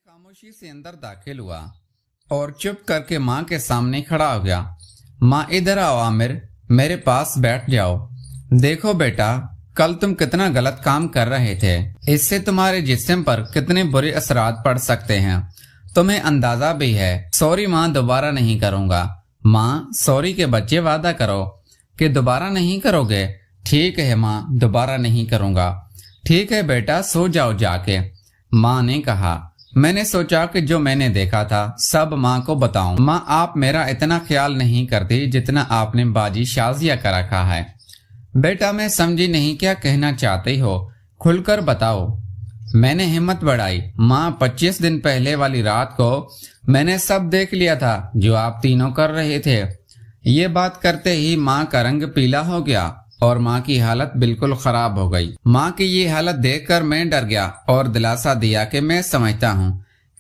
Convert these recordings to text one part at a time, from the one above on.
खामोशी से अंदर दाखिल हुआ और चुप करके माँ के सामने खड़ा हो गया। माँ, इधर आओ आमिर, मेरे पास बैठ जाओ। देखो बेटा, कल तुम कितना गलत काम कर रहे थे। इससे तुम्हारे जिस्म पर कितने बुरे असरात पड़ सकते हैं, तुम्हें अंदाजा भी है। सॉरी माँ, दोबारा नहीं करूँगा। माँ, सॉरी के बच्चे, वादा करो कि दोबारा नहीं करोगे। ठीक है माँ, दोबारा नहीं करूँगा। ठीक है बेटा, सो जाओ जाके। माँ ने कहा। मैंने सोचा कि जो मैंने देखा था सब माँ को बताऊं। माँ, आप मेरा इतना ख्याल नहीं करती जितना आपने बाजी शाजिया का रखा है। बेटा, मैं समझी नहीं क्या कहना चाहती हो, खुलकर बताओ। मैंने हिम्मत बढ़ाई। माँ, 25 दिन पहले वाली रात को मैंने सब देख लिया था जो आप तीनों कर रहे थे। ये बात करते ही माँ का रंग पीला हो गया और माँ की हालत बिल्कुल खराब हो गई। माँ की ये हालत देखकर मैं डर गया और दिलासा दिया कि मैं समझता हूँ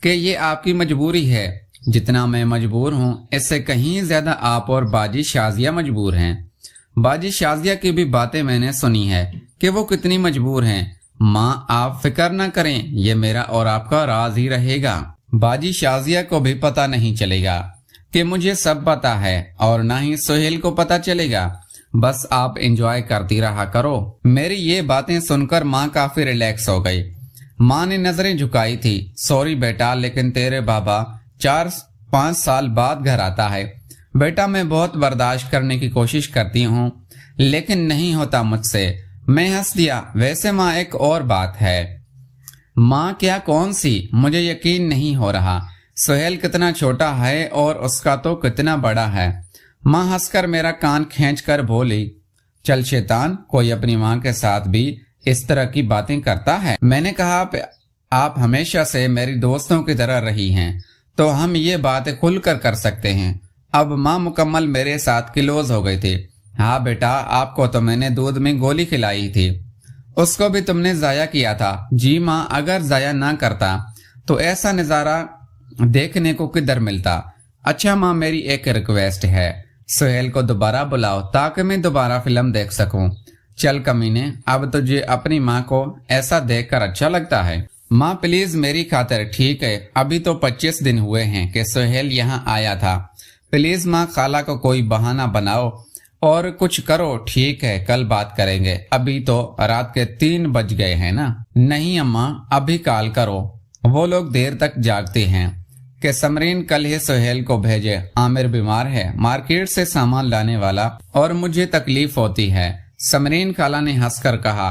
कि ये आपकी मजबूरी है। जितना मैं मजबूर हूँ इससे कहीं ज्यादा आप और बाजी शाजिया मजबूर हैं। बाजी शाजिया की भी बातें मैंने सुनी है कि वो कितनी मजबूर हैं। माँ, आप फिक्र न करें, ये मेरा और आपका राज ही रहेगा। बाजी शाजिया को भी पता नहीं चलेगा कि मुझे सब पता है और न ही सुहेल को पता चलेगा। बस आप एंजॉय करती रहा करो। मेरी ये बातें सुनकर माँ काफी रिलैक्स हो गई। माँ ने नजरें झुकाई थी। सॉरी बेटा, लेकिन तेरे बाबा 4-5 साल बाद घर आता है। बेटा, मैं बहुत बर्दाश्त करने की कोशिश करती हूँ लेकिन नहीं होता मुझसे। मैं हंस दिया। वैसे माँ, एक और बात है। माँ, क्या? कौन सी? मुझे यकीन नहीं हो रहा। सुहेल कितना छोटा है और उसका तो कितना बड़ा है। माँ हंसकर मेरा कान खींचकर बोली, चल शैतान, कोई अपनी माँ के साथ भी इस तरह की बातें करता है। मैंने कहा, आप हमेशा से मेरी दोस्तों की तरह रही हैं तो हम ये बातें खुलकर कर सकते हैं। अब माँ मुकम्मल मेरे साथ क्लोज हो गई थी। हाँ बेटा, आपको तो मैंने दूध में गोली खिलाई थी, उसको भी तुमने जाया किया था। जी माँ, अगर जाया ना करता तो ऐसा नजारा देखने को किधर मिलता। अच्छा माँ, मेरी एक रिक्वेस्ट है, सुहेल को दोबारा बुलाओ ताकि मैं दोबारा फिल्म देख सकूं। चल कमीने, अब तुझे अपनी माँ को ऐसा देखकर अच्छा लगता है। माँ प्लीज मेरी खातिर। ठीक है, अभी तो 25 दिन हुए हैं कि सुहेल यहाँ आया था। प्लीज माँ, खाला को कोई बहाना बनाओ और कुछ करो। ठीक है, कल बात करेंगे। अभी तो रात के 3 बज गए हैं ना। नहीं अम्मा, अभी कॉल करो, वो लोग देर तक जागते हैं। कि समरीन कल ही सुहेल को भेजे, आमिर बीमार है, मार्केट से सामान लाने वाला और मुझे तकलीफ होती है। समरीन खाला ने हंसकर कहा,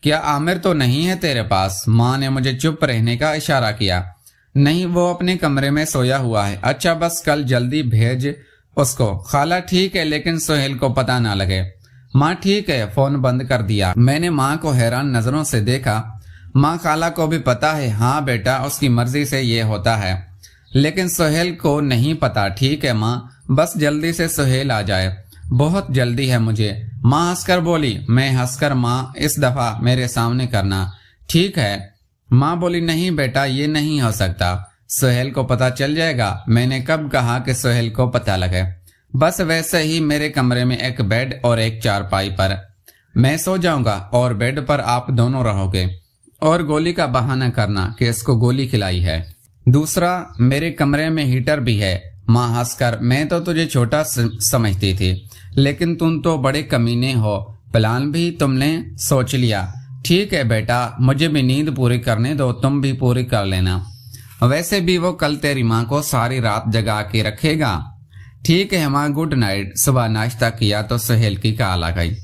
क्या आमिर तो नहीं है तेरे पास? माँ ने मुझे चुप रहने का इशारा किया। नहीं, वो अपने कमरे में सोया हुआ है। अच्छा, बस कल जल्दी भेज उसको। खाला, ठीक है, लेकिन सुहेल को पता ना लगे। माँ ठीक है, फोन बंद कर दिया। मैंने माँ को हैरान नजरों से देखा। माँ, खाला को भी पता है? हाँ बेटा, उसकी मर्जी से ये होता है, लेकिन सुहेल को नहीं पता। ठीक है माँ, बस जल्दी से सुहेल आ जाए, बहुत जल्दी है मुझे। माँ हंसकर बोली। मैं हंसकर, माँ इस दफा मेरे सामने करना। ठीक है। माँ बोली, नहीं बेटा, ये नहीं हो सकता, सुहेल को पता चल जाएगा। मैंने कब कहा कि सुहेल को पता लगे? बस वैसे ही मेरे कमरे में एक बेड और एक चारपाई पर मैं सो जाऊंगा और बेड पर आप दोनों रहोगे और गोली का बहाना करना कि इसको गोली खिलाई है। दूसरा, मेरे कमरे में हीटर भी है। माँ हंसकर, मैं तो तुझे छोटा समझती थी, लेकिन तुम तो बड़े कमीने हो, प्लान भी तुमने सोच लिया। ठीक है बेटा, मुझे भी नींद पूरी करने दो, तुम भी पूरी कर लेना। वैसे भी वो कल तेरी माँ को सारी रात जगा के रखेगा। ठीक है माँ, गुड नाइट। सुबह नाश्ता किया तो सुहेल की कॉल आ गई।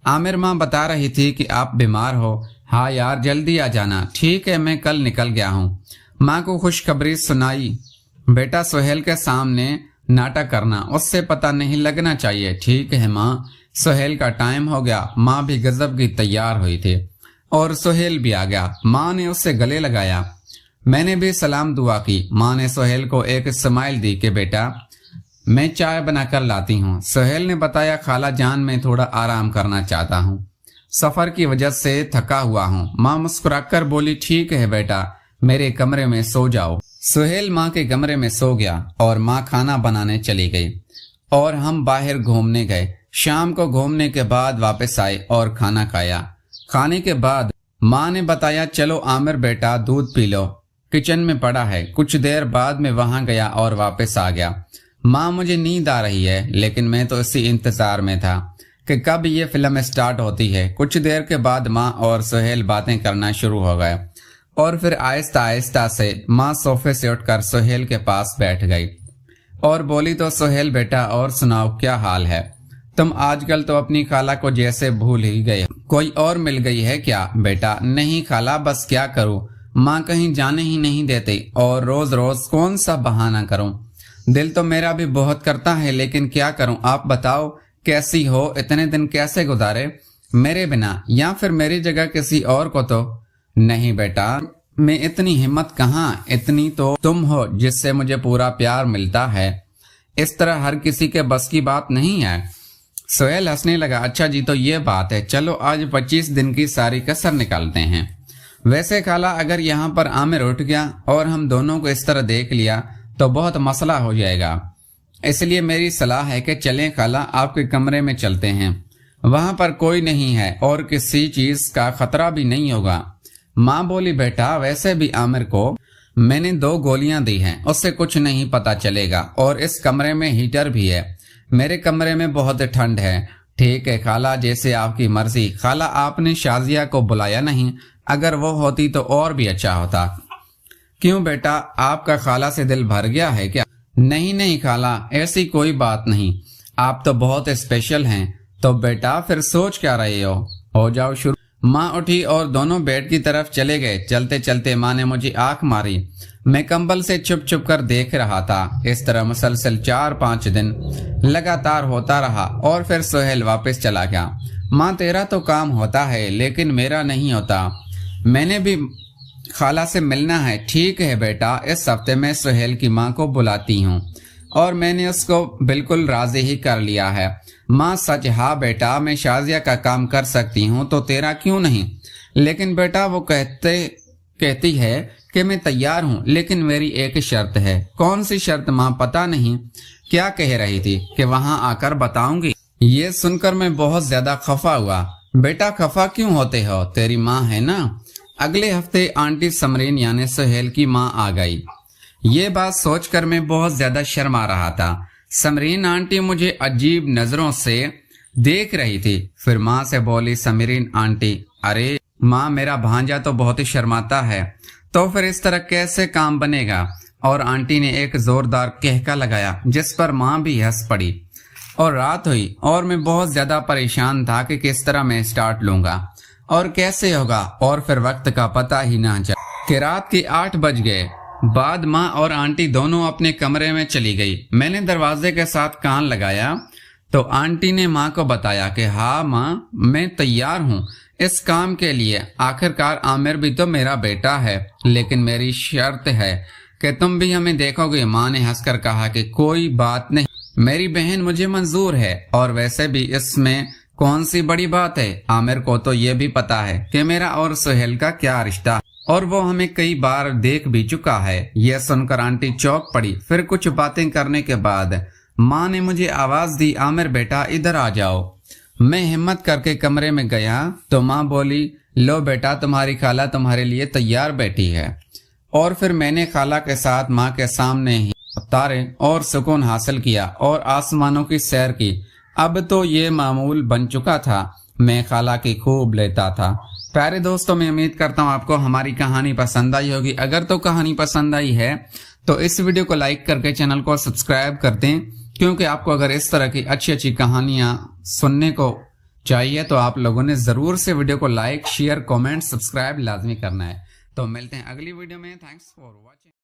आमिर, माँ बता रही थी कि आप बीमार हो। हाँ यार, जल्दी आ जाना। ठीक है, मैं कल निकल गया हूँ। माँ को खुशखबरी सुनाई। बेटा, सुहेल के सामने नाटक करना, उससे पता नहीं लगना चाहिए। ठीक है माँ। सुहेल का टाइम हो गया। माँ भी गजब की तैयार हुई थी और सुहेल भी आ गया। माँ ने उससे गले लगाया। मैंने भी सलाम दुआ की। माँ ने सुहेल को एक स्माइल दी कि बेटा, मैं चाय बनाकर लाती हूँ। सुहेल ने बताया, खाला जान, मैं थोड़ा आराम करना चाहता हूँ, सफर की वजह से थका हुआ हूँ। माँ मुस्कुराकर बोली, ठीक है बेटा, मेरे कमरे में सो जाओ। सुहेल माँ के कमरे में सो गया और माँ खाना बनाने चली गई और हम बाहर घूमने गए। शाम को घूमने के बाद वापस आए और खाना खाया। खाने के बाद माँ ने बताया, चलो आमिर बेटा, दूध पी लो, किचन में पड़ा है। कुछ देर बाद मैं वहां गया और वापस आ गया। माँ, मुझे नींद आ रही है, लेकिन मैं तो इसी इंतजार में था कि कब ये फिल्म स्टार्ट होती है। कुछ देर के बाद माँ और सुहेल बातें करना शुरू हो गए और फिर आहिस्ता आहिस्ता से माँ सोफे से उठकर सुहेल के पास बैठ गई और बोली, तो सुहेल बेटा, और सुनाओ, क्या हाल है? तुम आजकल तो अपनी खाला को जैसे भूल ही गए। कोई और मिल गई है क्या बेटा? नहीं खाला, बस क्या करूं, माँ कहीं जाने ही नहीं देती और रोज रोज कौन सा बहाना करूं। दिल तो मेरा भी बहुत करता है, लेकिन क्या करूं। आप बताओ कैसी हो? इतने दिन कैसे गुजारे मेरे बिना? या फिर मेरी जगह किसी और को तो नहीं बेटा, मैं इतनी हिम्मत कहाँ, इतनी तो तुम हो जिससे मुझे पूरा प्यार मिलता है। इस तरह हर किसी के बस की बात नहीं है। सुहेल हंसने लगा। अच्छा जी, तो ये बात है, चलो आज 25 दिन की सारी कसर निकालते हैं। वैसे खाला, अगर यहाँ पर आमिर उठ गया और हम दोनों को इस तरह देख लिया तो बहुत मसला हो जाएगा। इसलिए मेरी सलाह है कि चलें खाला, आपके कमरे में चलते हैं। वहां पर कोई नहीं है और किसी चीज का खतरा भी नहीं होगा। माँ बोली, बेटा वैसे भी आमिर को मैंने 2 गोलियां दी हैं, उससे कुछ नहीं पता चलेगा और इस कमरे में हीटर भी है। मेरे कमरे में बहुत ठंड है। ठीक है खाला, जैसे आपकी मर्जी। खाला, आपने शाजिया को बुलाया नहीं? अगर वो होती तो और भी अच्छा होता। क्यों बेटा, आपका खाला से दिल भर गया है क्या? नहीं नहीं खाला, ऐसी कोई बात नहीं, आप तो बहुत स्पेशल हैं। तो बेटा फिर सोच क्या रहे हो जाओ शुरू। माँ उठी और दोनों बेड की तरफ चले गए। चलते चलते माँ ने मुझे आंख मारी। मैं कंबल से छुप छुप कर देख रहा था। इस तरह मुसलसल 4-5 दिन लगातार होता रहा और फिर सुहेल वापस चला गया। माँ, तेरा तो काम होता है लेकिन मेरा नहीं होता, मैंने भी खाला से मिलना है। ठीक है बेटा, इस हफ्ते मैं सुहेल की माँ को बुलाती हूँ और मैंने उसको बिल्कुल राजी ही कर लिया है। माँ, सच? हाँ बेटा, मैं शाजिया का काम कर सकती हूँ तो तेरा क्यों नहीं? लेकिन बेटा वो कहती है कि मैं तैयार हूँ, लेकिन मेरी एक शर्त है। कौन सी शर्त माँ? पता नहीं क्या कह रही थी कि वहां आकर बताऊंगी। ये सुनकर मैं बहुत ज्यादा खफा हुआ। बेटा खफा क्यों होते हो, तेरी माँ है ना। अगले हफ्ते आंटी समरीन यानी सुहेल की माँ आ गई। ये बात सोचकर मैं बहुत ज्यादा शर्मा रहा था। समरीन आंटी मुझे अजीब नजरों से देख रही थी। फिर माँ से बोली, समरीन आंटी, अरे माँ, मेरा भांजा तो बहुत ही शर्माता है, तो फिर इस तरह कैसे काम बनेगा? और आंटी ने एक जोरदार कहका लगाया जिस पर माँ भी हंस पड़ी। और रात हुई और मैं बहुत ज्यादा परेशान था कि किस तरह मैं स्टार्ट लूंगा और कैसे होगा। और फिर वक्त का पता ही ना चला कि रात के 8 बज गए। बाद माँ और आंटी दोनों अपने कमरे में चली गई। मैंने दरवाजे के साथ कान लगाया तो आंटी ने माँ को बताया कि हाँ माँ, मैं तैयार हूँ इस काम के लिए। आखिरकार आमिर भी तो मेरा बेटा है, लेकिन मेरी शर्त है कि तुम भी हमें देखोगे। माँ ने हंसकर कहा कि कोई बात नहीं, मेरी बहन मुझे मंजूर है और वैसे भी इसमें कौन सी बड़ी बात है। आमिर को तो ये भी पता है कि मेरा और सुहेल का क्या रिश्ता है और वो हमें कई बार देख भी चुका है। यह सुनकर आंटी चौंक पड़ी। फिर कुछ बातें करने के बाद माँ ने मुझे आवाज दी, आमिर बेटा इधर आ जाओ। मैं हिम्मत करके कमरे में गया तो माँ बोली, लो बेटा, तुम्हारी खाला तुम्हारे लिए तैयार बैठी है। और फिर मैंने खाला के साथ माँ के सामने ही तारे और सुकून हासिल किया और आसमानों की सैर की। अब तो ये मामूल बन चुका था। मैं खाला की खूब लेता था। प्यारे दोस्तों, मैं उम्मीद करता हूँ आपको हमारी कहानी पसंद आई होगी। अगर तो कहानी पसंद आई है तो इस वीडियो को लाइक करके चैनल को सब्सक्राइब कर दें, क्योंकि आपको अगर इस तरह की अच्छी अच्छी कहानियां सुनने को चाहिए तो आप लोगों ने जरूर से वीडियो को लाइक, शेयर, कमेंट, सब्सक्राइब लाजमी करना है। तो मिलते हैं अगली वीडियो में। Thanks for watching.